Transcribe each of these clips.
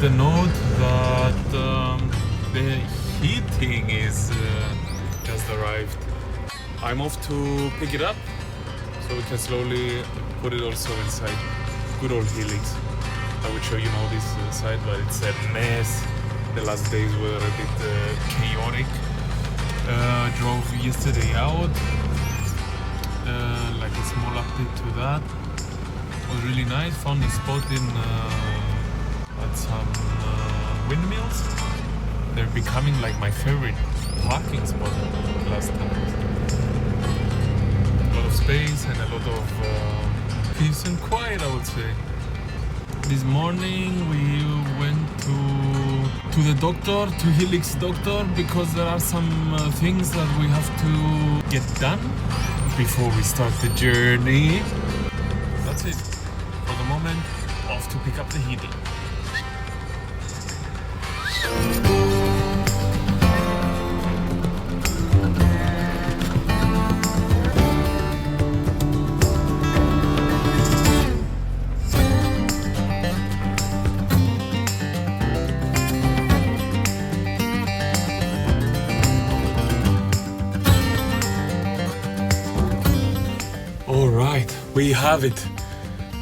the note that the heating is just arrived. I'm off to pick it up so we can slowly put it also inside. Good old Helix. I will show you now this side, but it's a mess. The last days were a bit chaotic. Drove yesterday out, like a small update to that. It was really nice. Found a spot in at some windmills. They're becoming like my favorite parking spot last time. A lot of space and a lot of peace and quiet, I would say. This morning we went to the doctor, to Helix doctor, because there are some things that we have to get done before we start the journey. That's it. For the moment, off to pick up the heating. Alright, we have it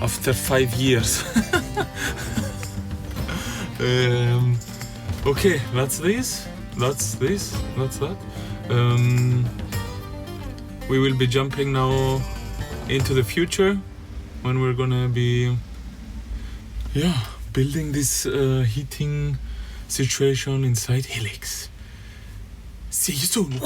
after 5 years. Okay, that's this, that's that. We will be jumping now into the future when we're gonna be building this heating situation inside Helix. See you soon.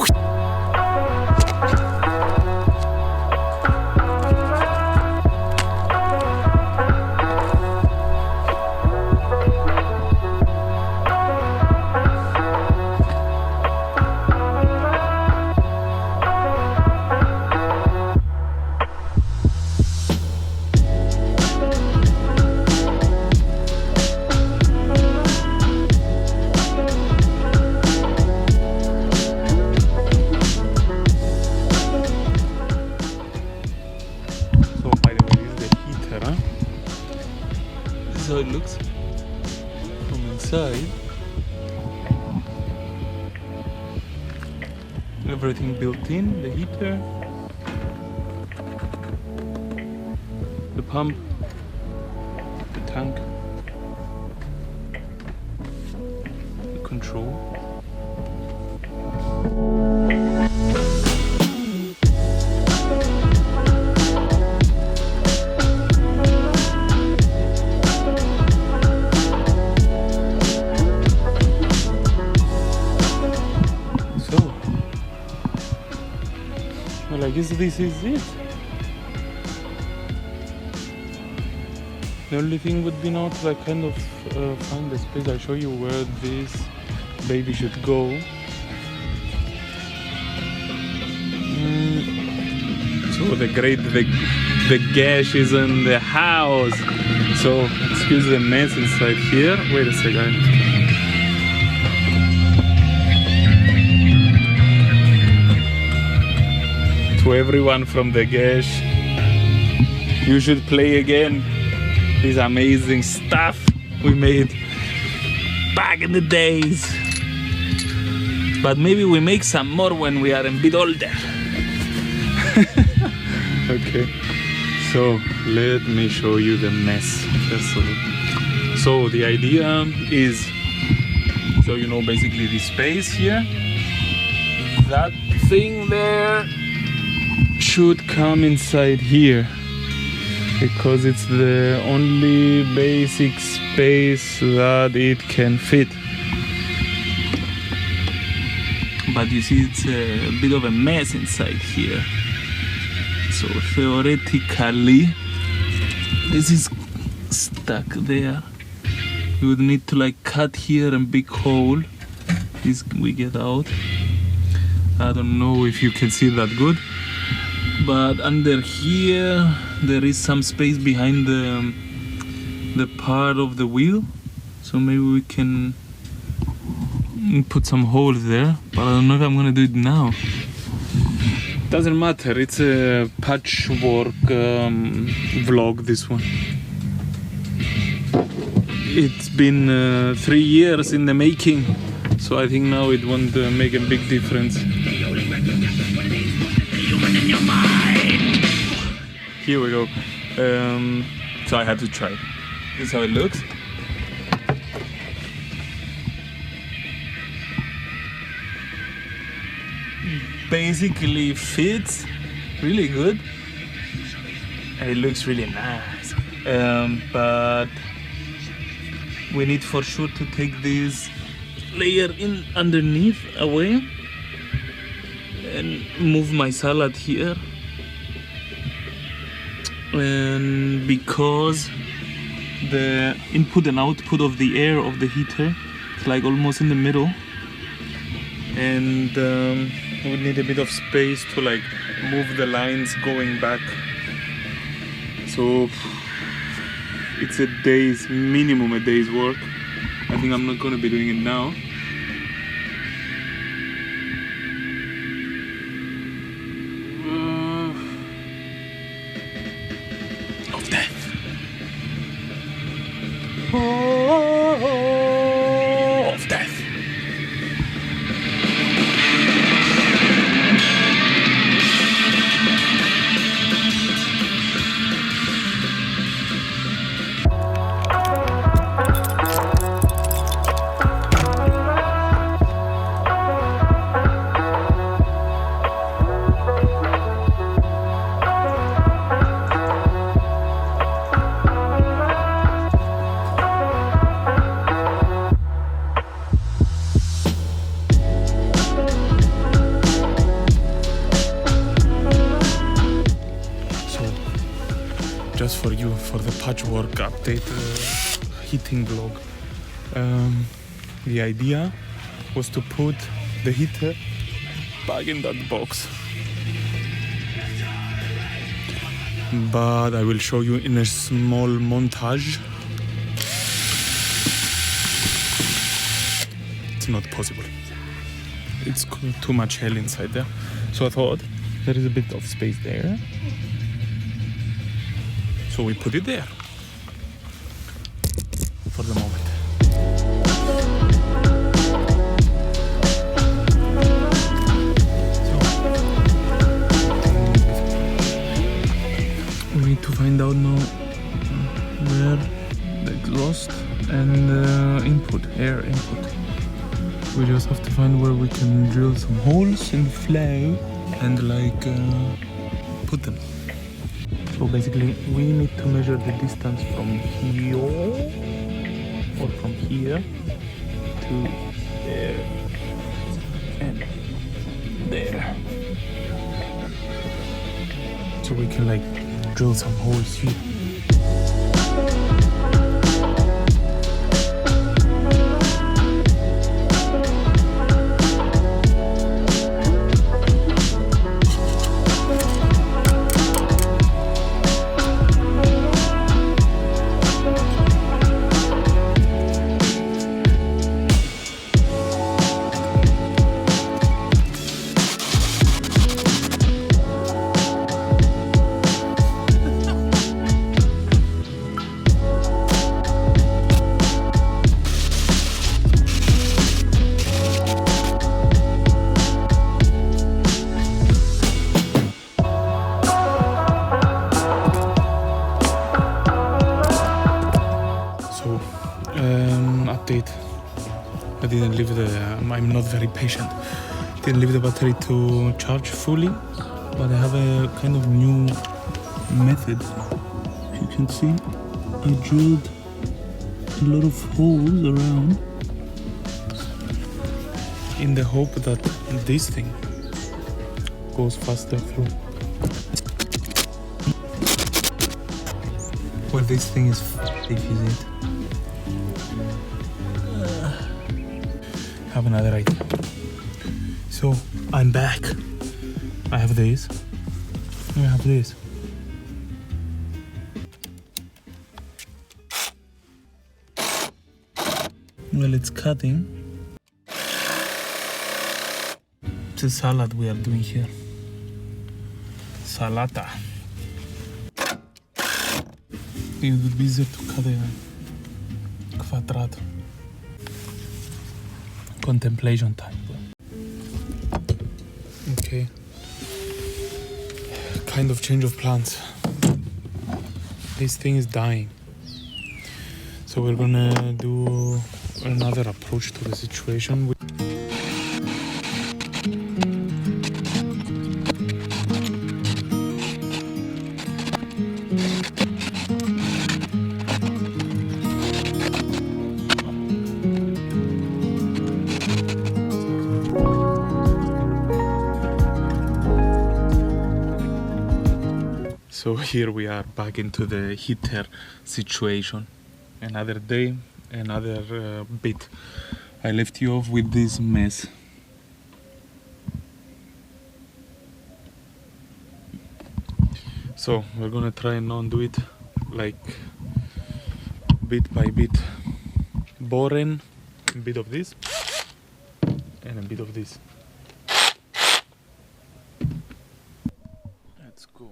This is how it looks from inside. Everything built in, the heater, the pump, the tank, the control. Well, I guess this is it. The only thing would be now to like kind of find the space. I'll show you where this baby should go. So the gash is in the house. So excuse the mess inside here. Wait a second. To everyone from the gash, you should play again this amazing stuff we made back in the days. But maybe we make some more when we are a bit older. Okay, so let me show you the mess first of all. So the idea is, so you know, basically this space here, that thing there should come inside here because it's the only basic space that it can fit. But you see, it's a bit of a mess inside here. So theoretically, this is stuck there. We would need to like cut here a big hole. This we get out. I don't know if you can see that good. But under here there is some space behind the part of the wheel, so maybe we can put some holes there, but I don't know if I'm gonna do it now. Doesn't matter, it's a patchwork vlog, this one. It's been 3 years in the making, so I think now it won't make a big difference. Here we go. So I had to try. This is how it looks. Basically fits really good. It looks really nice. But we need for sure to take this layer in underneath away and move my salad here. And because the input and output of the air of the heater is like almost in the middle, and we need a bit of space to like move the lines going back. So it's minimum a day's work. I think I'm not gonna be doing it now. Of death. Of death. Just for you, for the patchwork update heating vlog. The idea was to put the heater back in that box, but I will show you in a small montage. It's not possible. It's too much hell inside there. So I thought there is a bit of space there. So we put it there for the moment. So we need to find out now where the exhaust and the air input. We just have to find where we can drill some holes in the flow and like put them. So basically we need to measure the distance from here or from here to there and there. So we can like drill some holes here. Update. I didn't leave I'm not very patient. Didn't leave the battery to charge fully, but I have a kind of new method. If you can see, I drilled a lot of holes around in the hope that this thing goes faster through. Well, this thing is if is it. Have another idea. So I'm back. I have this. I have this. Well, it's cutting. It's a salad we are doing here. Salata. It would be easier to cut a infatrat. Contemplation time. Okay. Kind of change of plans. This thing is dying. So we're gonna do another approach to the situation. So here we are back into the heater situation. Another day, another bit. I left you off with this mess. So we're gonna try and undo it like bit by bit. Boring, a bit of this and a bit of this. Let's go.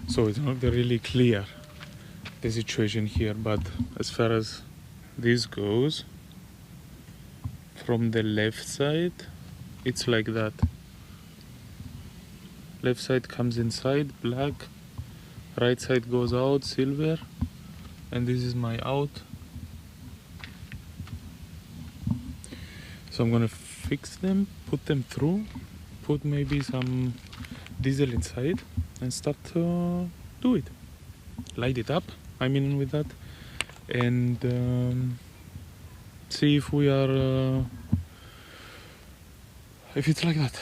So it's not really clear, the situation here, but as far as this goes, from the left side, it's like that. Left side comes inside, black, right side goes out, silver, and this is my out. So I'm gonna fix them, put them through, put maybe some diesel inside, and start to do it. Light it up, I mean with that, and see if we are, if it's like that.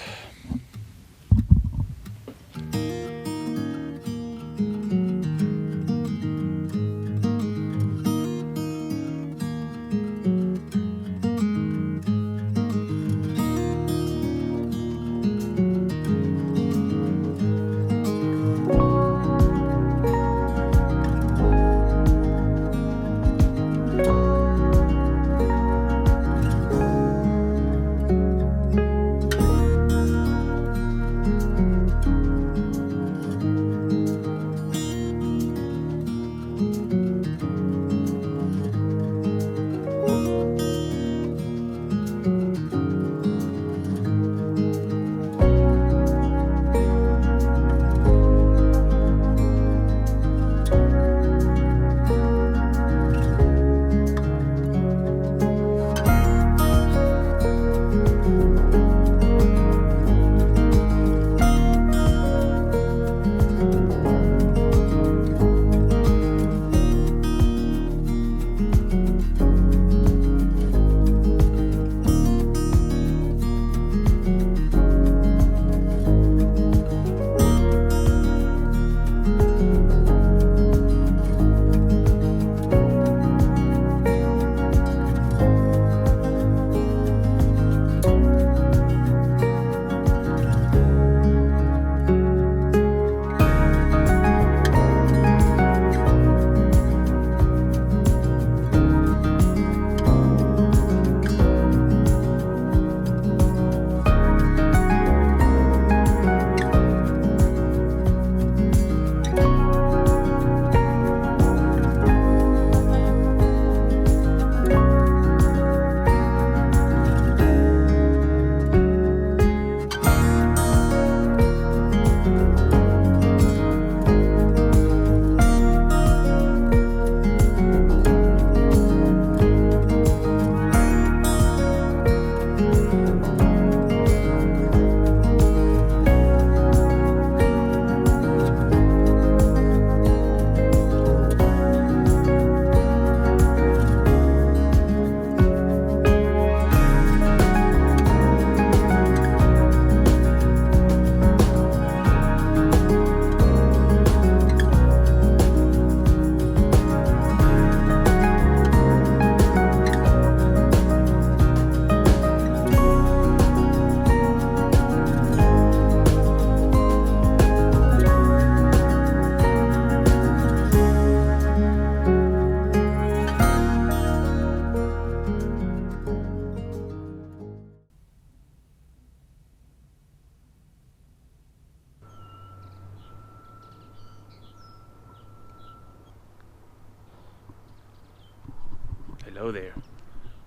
Hello there.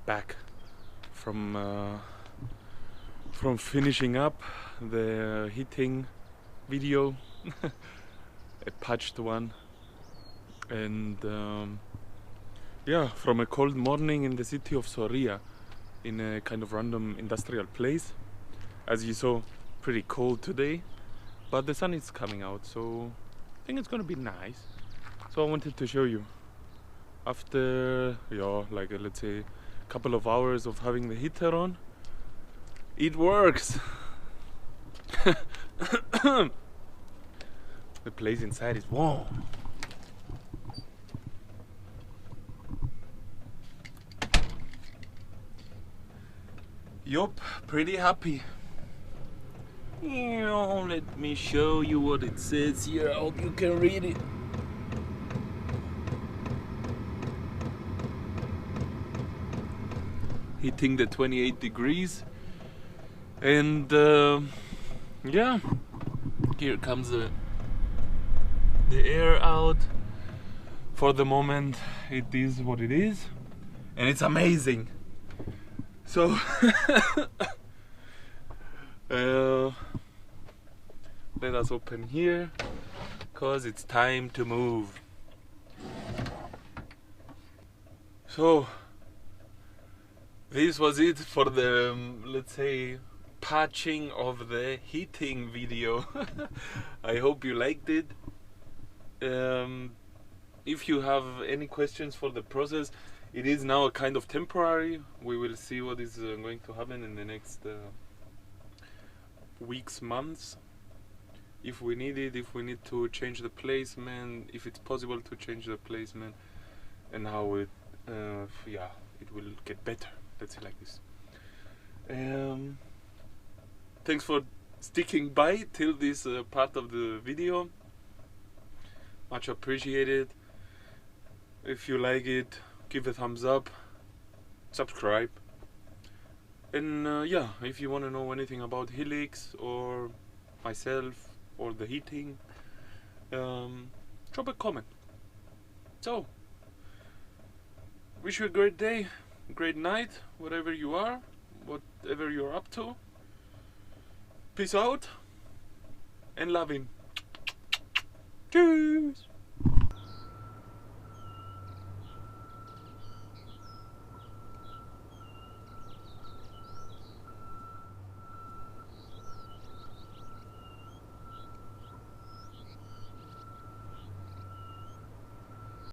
Back from finishing up the heating video, a patched one, and yeah, from a cold morning in the city of Soria, in a kind of random industrial place. As you saw, pretty cold today, but the sun is coming out, so I think it's gonna be nice. So I wanted to show you after, yeah, like let's say a couple of hours of having the heater on, it works. The place inside is warm. Yup, pretty happy. Let me show you what it says here. I hope you can read it. Hitting the 28 degrees, and yeah, here comes the air out. For the moment it is what it is, and it's amazing. So let us open here, cause it's time to move. So this was it for the let's say patching of the heating video. I hope you liked it. If you have any questions for the process, it is now a kind of temporary. We will see what is going to happen in the next weeks, months. If we need it, if we need to change the placement, if it's possible to change the placement, and how it yeah, it will get better. Let's say like this. Thanks for sticking by till this part of the video. Much appreciated. If you like it, give a thumbs up, subscribe, and yeah, if you want to know anything about Helix or myself or the heating, drop a comment. So, wish you a great day, great night, whatever you are, whatever you're up to. Peace out and loving. Cheers.